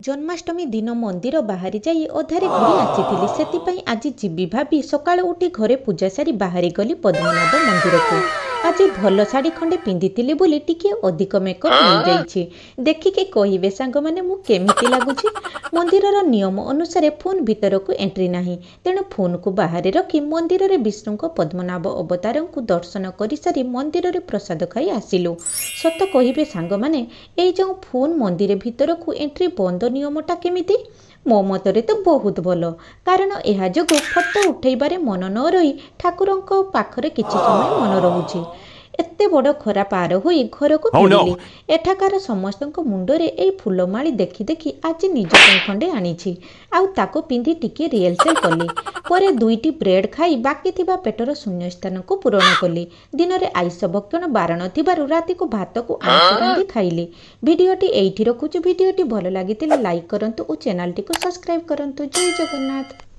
जन्माष्टमी दिन मंदिर बाहरी जाई अधारे घुरी आसी से आज जीवी भाभी सकाळु उठी घरे पूजा सारी बाहरी गली पद्मनाभ मंदिर को। आज भल शाढ़ी खंडे पिंधि बोली टिके अधिक मेकअप हो जाइए देखिके कहे सांग मैंने मु केमिति लगुच। मंदिर नियम अनुसार फोन भीतर को एंट्री नाही, तेणु फोन को बाहर रखी मंदिर रे विष्णु पद्मनाभ अवतार को दर्शन कर सारी मंदिर रे प्रसाद खाई आसिलु। सत कहे सांग मैंने ये जो फोन मंदिर भीतर को एंट्री बंद नियमटा केमिति? मो मतरे तो बहुत भल, कारण यह जो फोटो उठेबारे मन न रही ठाकुर पाखरे किछि समय मन रहुछि। एते बड़ खरा पार होई घर को फेरिली। एठाकार समस्त मुंडरे ए फूलमाली देखी देखी आज निज खंडे आनीछि आउ ताको पिंधि टिके रिहर्सल कली। परे दुईटी ब्रेड खाई बाकी थिबा पेटर शून्य स्थान को पूरण कली। दिन में आइष भक्षण बारण थिबारु राति को भात को आइष रांधि खाइली। भिडियोटी एइठी रखुछु। भिडियोटी भल लागितिले लाइक करंतु और चैनल टी को सब्सक्राइब करंतु। जय जगन्नाथ।